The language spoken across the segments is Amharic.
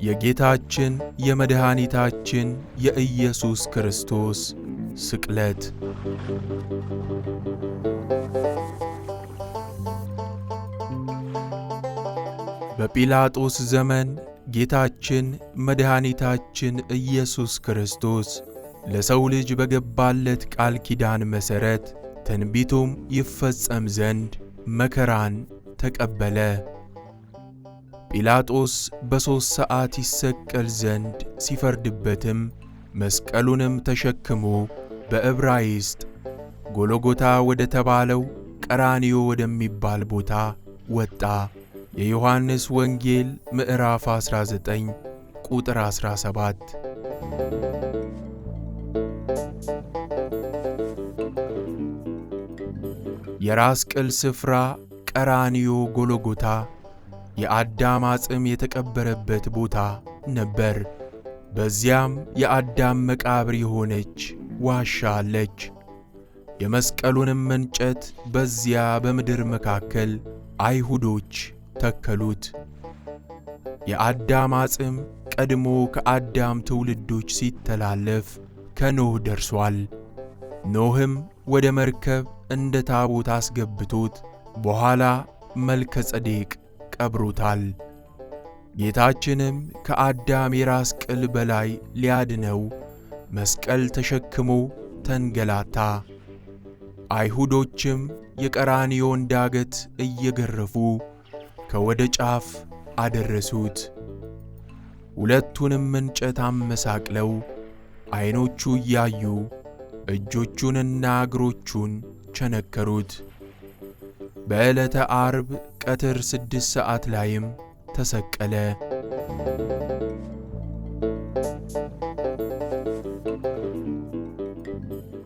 የጌታችን የመድኃኒታችን የኢየሱስ ክርስቶስ ስቅለት። በጲላጦስ ዘመን ጌታችን መድኃኒታችን ኢየሱስ ክርስቶስ ለሰው ልጅ በገባለት ቃል ኪዳን መሠረት ትንቢቱም ይፈጸም ዘንድ መከራን ተቀበለ። ጲላጦስ በ3 ሰዓት ይሰቀል ዘንድ ሲፈርድበትም መስቀሉንም ተሸክሞ በዕብራይስጥ ጎልጎታ ወደ ተባለው ቀራንዮ ወደሚባል ቦታ ወጣ። የዮሐንስ ወንጌል ምዕራፍ 19 ቁጥር 17። የራስ ቅል ስፍራ ቀራንዮ ጎልጎታ የአዳም አጽም የተቀበረበት ቦታ ነበር። በዚያም የአዳም መቃብር የሆነች ዋሻ አለች። የመስቀሉንም እንጨት በዚያ በምድር መካከል አይሁዶች ተከሉት። የአዳም አጽም ቀድሞ ከአዳም ትውልዶች ሲተላለፍ ከኖህ ደርሷል። ኖህም ወደ መርከብ እንደ ታቦት አስገብቶት በኋላ መልከ ጸዴቅ ቀብሮታል። ጌታችንም ከአዳም የራስ ቅል በላይ ሊያድነው መስቀል ተሸክሞ ተንገላታ። አይሁዶችም የቀራንዮን ዳገት እየገረፉ ከወደ ጫፍ አደረሱት። ሁለቱንም እንጨት አመሳቅለው ዓይኖቹ እያዩ እጆቹንና እግሮቹን ቸነከሩት። በዕለተ ዓርብ ቀትር 6 ሰዓት ላይም ተሰቀለ።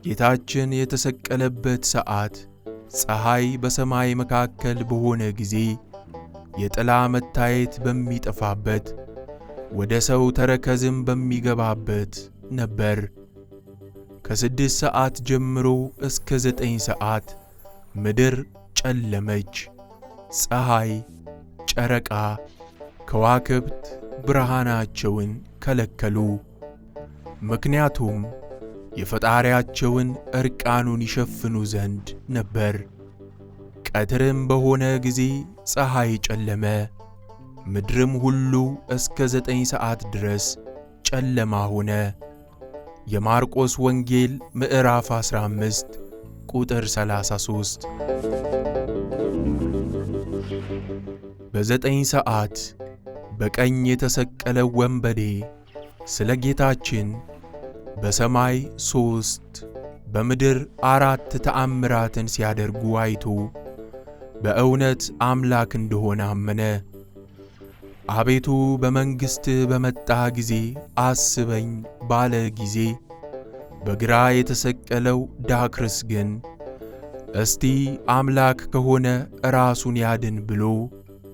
ጌታችን የተሰቀለበት ሰዓት ፀሐይ በሰማይ መካከል በሆነ ጊዜ የጥላ መታየት በሚጠፋበት ወደ ሰው ተረከዝም በሚገባበት ነበር። ከ6 ሰዓት ጀምሮ እስከ 9 ሰዓት ምድር ጨለመች። ፀሐይ፣ ጨረቃ፣ ከዋክብት ብርሃናቸውን ከለከሉ። ምክንያቱም የፈጣሪያቸውን ዕርቃኑን ይሸፍኑ ዘንድ ነበር። ቀትርም በሆነ ጊዜ ፀሐይ ጨለመ፣ ምድርም ሁሉ እስከ 9 ሰዓት ድረስ ጨለማ ሆነ። የማርቆስ ወንጌል ምዕራፍ 15 ቁጥር 33። በ9 ሰዓት በቀኝ የተሰቀለው ወንበዴ ስለ ጌታችን በሰማይ 3 በምድር 4 ተአምራትን ሲያደርጉ አይቶ በእውነት አምላክ እንደሆነ አመነ። አቤቱ በመንግሥትህ በመጣህ ጊዜ አስበኝ ባለ ጊዜ በግራ የተሰቀለው ዳክርስ ግን እስቲ አምላክ ከሆነ ራሱን ያድን ብሎ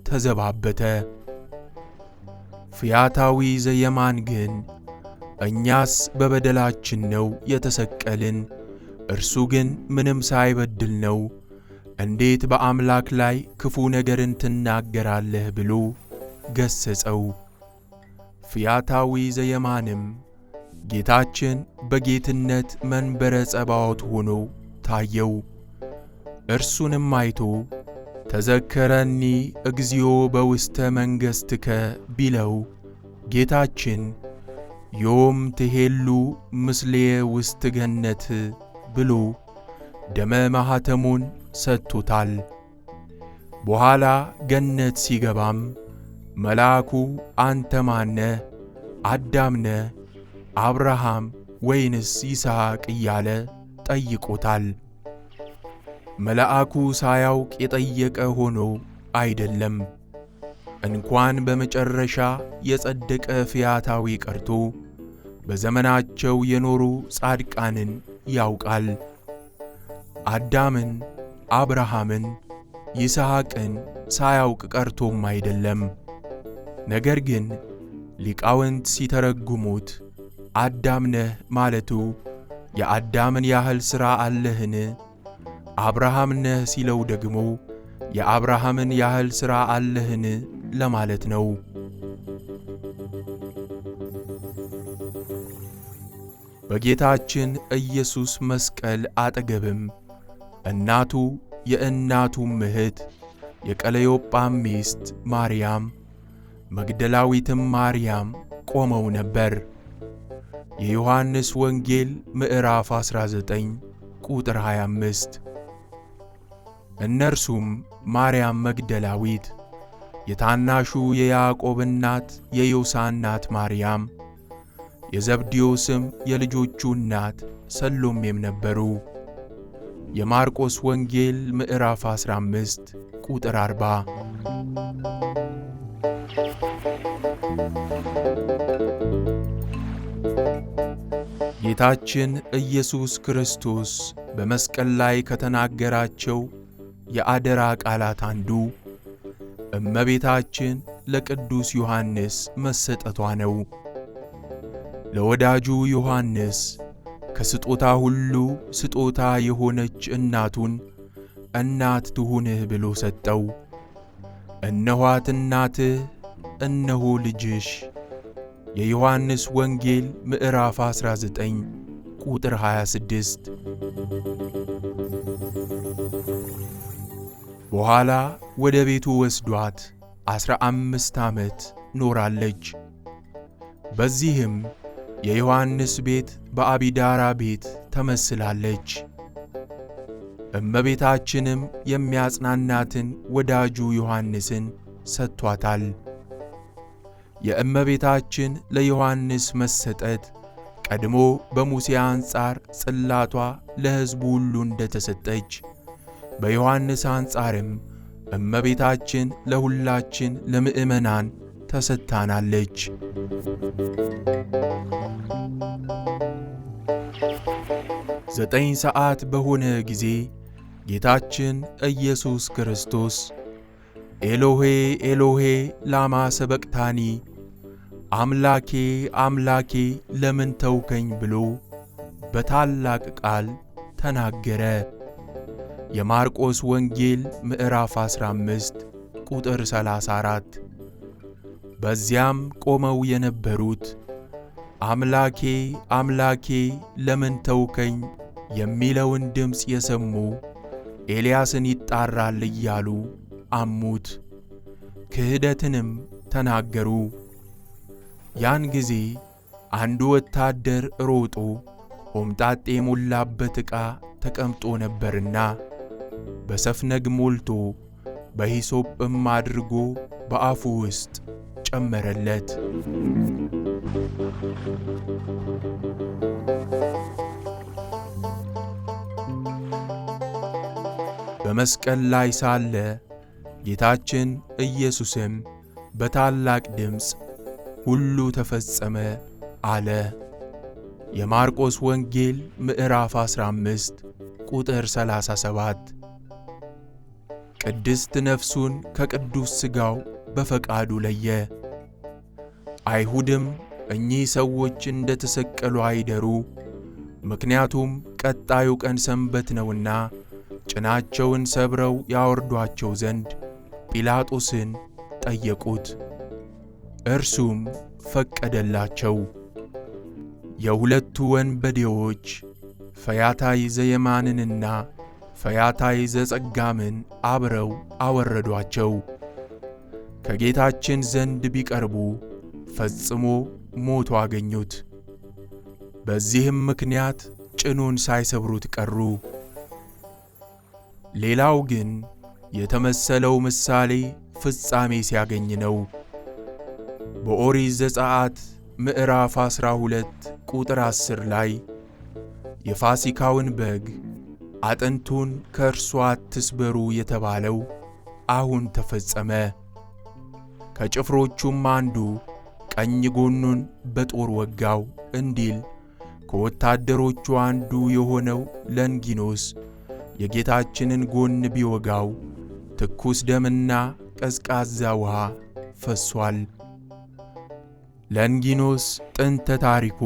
ተዘባበተ። ፈያታዊ ዘየማን ግን እኛስ በበደላችን ነው የተሰቀልን፣ እርሱ ግን ምንም ሳይበድል ነው፣ እንዴት በአምላክ ላይ ክፉ ነገርን ትናገራለህ ብሎ ገሰጸው። ፈያታዊ ዘየማንም ጌታችን በጌትነት መንበረ ጸባዖት ሆኖ ታየው። እርሱንም አይቶ ተዘከረኒ እግዚኦ በውስተ መንግሥትከ ቢለው ጌታችን ዮም ትሄሉ ምስሌየ ውስተ ገነት ብሎ ደመ ማኅተሙን ሰጥቶታል። በኋላ ገነት ሲገባም መልአኩ አንተ ማነህ? አዳም ነህ? አብርሃም ወይንስ ይስሐቅ እያለ ጠይቆታል። መልአኩ ሳያውቅ የጠየቀ ሆኖ አይደለም። እንኳን በመጨረሻ የጸደቀ ፈያታዊ ቀርቶ በዘመናቸው የኖሩ ጻድቃንን ያውቃል። አዳምን፣ አብርሃምን፣ ይስሐቅን ሳያውቅ ቀርቶም አይደለም። ነገር ግን ሊቃውንት ሲተረጉሙት አዳም ነህ ማለቱ የአዳምን ያህል ሥራ አለህን? አብርሃም ነህ ሲለው ደግሞ የአብርሃምን ያህል ሥራ አለህን ለማለት ነው። በጌታችን ኢየሱስ መስቀል አጠገብም እናቱ የእናቱም እህት የቀለዮጳም ሚስት ማርያም መግደላዊትም ማርያም ቆመው ነበር። የዮሐንስ ወንጌል ምዕራፍ 19 ቁጥር 25። እነርሱም ማርያም መግደላዊት፣ የታናሹ የያዕቆብ እናት የዮሳ እናት ማርያም፣ የዘብዴዎስም የልጆቹ እናት ሰሎሜም ነበሩ። የማርቆስ ወንጌል ምዕራፍ 15 ቁጥር 40። ጌታችን ኢየሱስ ክርስቶስ በመስቀል ላይ ከተናገራቸው የአደራ ቃላት አንዱ እመቤታችን ለቅዱስ ዮሐንስ መሰጠቷ ነው። ለወዳጁ ዮሐንስ ከስጦታ ሁሉ ስጦታ የሆነች እናቱን እናት ትሁንህ ብሎ ሰጠው። እነኋት እናትህ፣ እነሆ ልጅሽ። የዮሐንስ ወንጌል ምዕራፍ 19 ቁጥር 26። በኋላ ወደ ቤቱ ወስዷት 15 ዓመት ኖራለች። በዚህም የዮሐንስ ቤት በአቢዳራ ቤት ተመስላለች። እመቤታችንም የሚያጽናናትን ወዳጁ ዮሐንስን ሰጥቷታል። የእመቤታችን ለዮሐንስ መሰጠት ቀድሞ በሙሴ አንጻር ጽላቷ ለሕዝቡ ሁሉ እንደተሰጠች፣ በዮሐንስ አንጻርም እመቤታችን ለሁላችን ለምእመናን ተሰጥታናለች። ዘጠኝ ሰዓት በሆነ ጊዜ ጌታችን ኢየሱስ ክርስቶስ ኤሎሄ ኤሎሄ ላማ ሰበቅታኒ፣ አምላኬ አምላኬ ለምን ተውከኝ ብሎ በታላቅ ቃል ተናገረ። የማርቆስ ወንጌል ምዕራፍ 15 ቁጥር 34። በዚያም ቆመው የነበሩት አምላኬ አምላኬ ለምን ተውከኝ የሚለውን ድምፅ የሰሙ ኤልያስን ይጣራል እያሉ አሙት፣ ክህደትንም ተናገሩ። ያን ጊዜ አንዱ ወታደር ሮጦ ሆምጣጤ የሞላበት ዕቃ ተቀምጦ ነበርና በሰፍነግ ሞልቶ በሂሶጵም አድርጎ በአፉ ውስጥ ጨመረለት። በመስቀል ላይ ሳለ ጌታችን ኢየሱስም በታላቅ ድምፅ ሁሉ ተፈጸመ አለ። የማርቆስ ወንጌል ምዕራፍ 15 ቁጥር 37። ቅድስት ነፍሱን ከቅዱስ ሥጋው በፈቃዱ ለየ። አይሁድም እኚህ ሰዎች እንደ ተሰቀሉ አይደሩ፣ ምክንያቱም ቀጣዩ ቀን ሰንበት ነውና ጭናቸውን ሰብረው ያወርዷቸው ዘንድ ጲላጦስን ጠየቁት። እርሱም ፈቀደላቸው። የሁለቱ ወንበዴዎች ፈያታይ ዘየማንንና ፈያታይ ዘጸጋምን አብረው አወረዷቸው። ከጌታችን ዘንድ ቢቀርቡ ፈጽሞ ሞቶ አገኙት። በዚህም ምክንያት ጭኑን ሳይሰብሩት ቀሩ። ሌላው ግን የተመሰለው ምሳሌ ፍጻሜ ሲያገኝ ነው። በኦሪት ዘጸአት ምዕራፍ 12 ቁጥር 10 ላይ የፋሲካውን በግ አጥንቱን ከእርሷ አትስበሩ የተባለው አሁን ተፈጸመ። ከጭፍሮቹም አንዱ ቀኝ ጎኑን በጦር ወጋው እንዲል ከወታደሮቹ አንዱ የሆነው ለንጊኖስ የጌታችንን ጎን ቢወጋው ትኩስ ደምና ቀዝቃዛ ውሃ ፈሷል። ለንጊኖስ ጥንተ ታሪኩ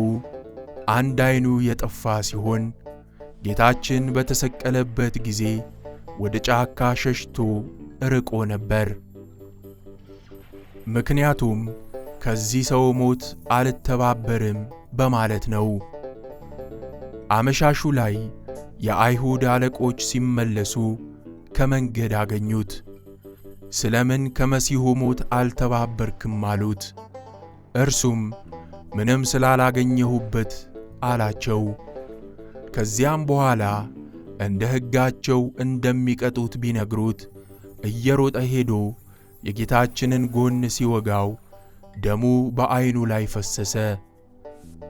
አንድ ዓይኑ የጠፋ ሲሆን ጌታችን በተሰቀለበት ጊዜ ወደ ጫካ ሸሽቶ ርቆ ነበር። ምክንያቱም ከዚህ ሰው ሞት አልተባበርም በማለት ነው። አመሻሹ ላይ የአይሁድ አለቆች ሲመለሱ ከመንገድ አገኙት። ስለምን ከመሲሁ ሞት አልተባበርክም አሉት። እርሱም ምንም ስላላገኘሁበት አላቸው። ከዚያም በኋላ እንደ ሕጋቸው እንደሚቀጡት ቢነግሩት እየሮጠ ሄዶ የጌታችንን ጎን ሲወጋው ደሙ በዓይኑ ላይ ፈሰሰ።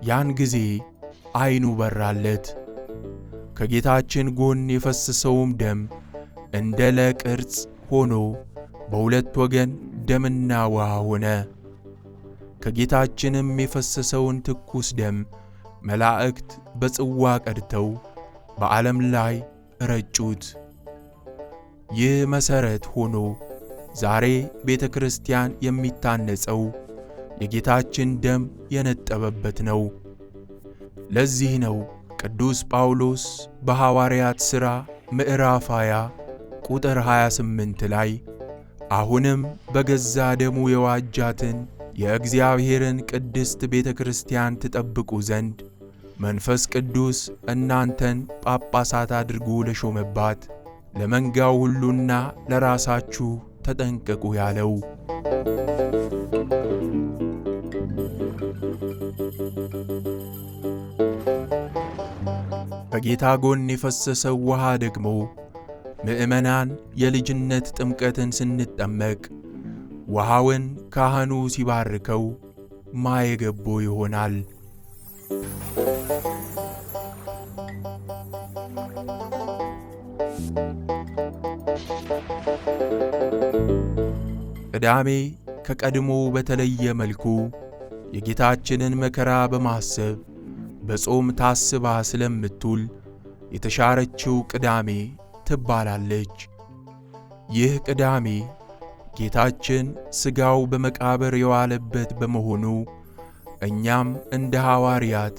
ያን ጊዜ ዓይኑ በራለት። ከጌታችን ጎን የፈሰሰውም ደም እንደ ለቅርጽ ሆኖ በሁለት ወገን ደምና ውሃ ሆነ። ከጌታችንም የፈሰሰውን ትኩስ ደም መላእክት በጽዋ ቀድተው በዓለም ላይ ረጩት። ይህ መሠረት ሆኖ ዛሬ ቤተ ክርስቲያን የሚታነጸው የጌታችን ደም የነጠበበት ነው። ለዚህ ነው ቅዱስ ጳውሎስ በሐዋርያት ሥራ ምዕራፍ 20 ቁጥር 28 ላይ አሁንም በገዛ ደሙ የዋጃትን የእግዚአብሔርን ቅድስት ቤተ ክርስቲያን ትጠብቁ ዘንድ መንፈስ ቅዱስ እናንተን ጳጳሳት አድርጎ ለሾመባት ለመንጋው ሁሉና ለራሳችሁ ተጠንቀቁ ያለው። ከጌታ ጎን የፈሰሰው ውሃ ደግሞ ምዕመናን የልጅነት ጥምቀትን ስንጠመቅ ውሃውን ካህኑ ሲባርከው ማየገቦ ይሆናል። ቅዳሜ ከቀድሞ በተለየ መልኩ የጌታችንን መከራ በማሰብ በጾም ታስባ ስለምትውል የተሻረችው ቅዳሜ ትባላለች። ይህ ቅዳሜ ጌታችን ሥጋው በመቃብር የዋለበት በመሆኑ እኛም እንደ ሐዋርያት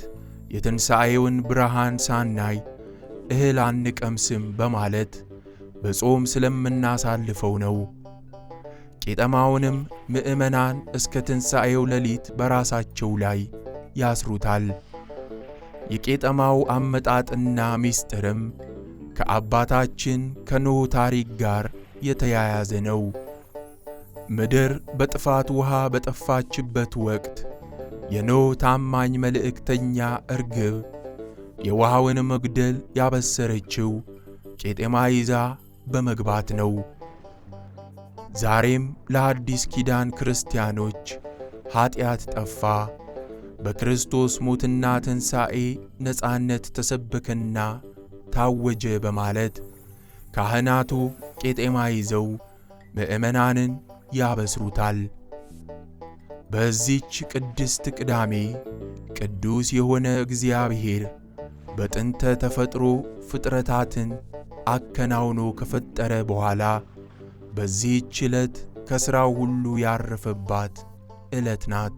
የትንሣኤውን ብርሃን ሳናይ እህል አንቀምስም በማለት በጾም ስለምናሳልፈው ነው። ቄጠማውንም ምዕመናን እስከ ትንሣኤው ሌሊት በራሳቸው ላይ ያስሩታል። የቄጠማው አመጣጥና ምስጢርም ከአባታችን ከኖኅ ታሪክ ጋር የተያያዘ ነው። ምድር በጥፋት ውሃ በጠፋችበት ወቅት የኖኅ ታማኝ መልእክተኛ እርግብ የውሃውን መጉደል ያበሰረችው ቄጠማ ይዛ በመግባት ነው። ዛሬም ለአዲስ ኪዳን ክርስቲያኖች ኀጢአት ጠፋ፣ በክርስቶስ ሞትና ትንሣኤ ነጻነት ተሰበከና ታወጀ በማለት ካህናቱ ቄጠማ ይዘው ምዕመናንን ያበስሩታል። በዚች ቅድስት ቅዳሜ ቅዱስ የሆነ እግዚአብሔር በጥንተ ተፈጥሮ ፍጥረታትን አከናውኖ ከፈጠረ በኋላ በዚህች ዕለት ከሥራው ሁሉ ያረፈባት ዕለት ናት።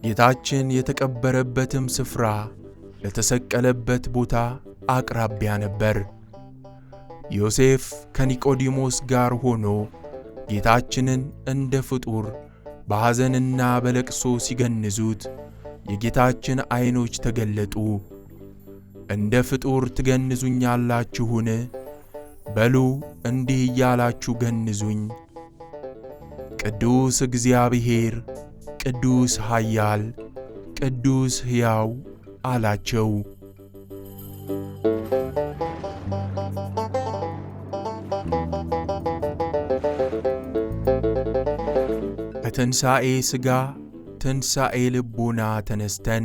ጌታችን የተቀበረበትም ስፍራ ለተሰቀለበት ቦታ አቅራቢያ ነበር። ዮሴፍ ከኒቆዲሞስ ጋር ሆኖ ጌታችንን እንደ ፍጡር በሐዘንና በለቅሶ ሲገንዙት የጌታችን ዐይኖች ተገለጡ። እንደ ፍጡር ትገንዙኛላችሁን? በሉ እንዲህ እያላችሁ ገንዙኝ። ቅዱስ እግዚአብሔር፣ ቅዱስ ኃያል፣ ቅዱስ ሕያው አላቸው። ከትንሣኤ ሥጋ ትንሣኤ ልቡና ተነስተን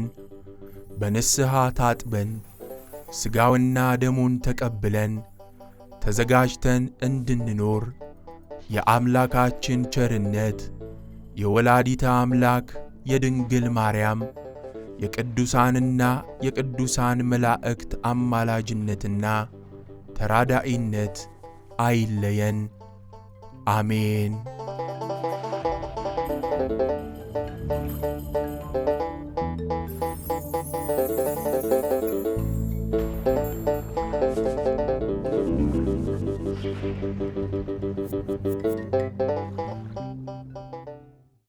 በንስሐ ታጥበን ሥጋውና ደሙን ተቀብለን ተዘጋጅተን እንድንኖር የአምላካችን ቸርነት የወላዲተ አምላክ የድንግል ማርያም የቅዱሳንና የቅዱሳን መላእክት አማላጅነትና ተራዳኢነት አይለየን። አሜን።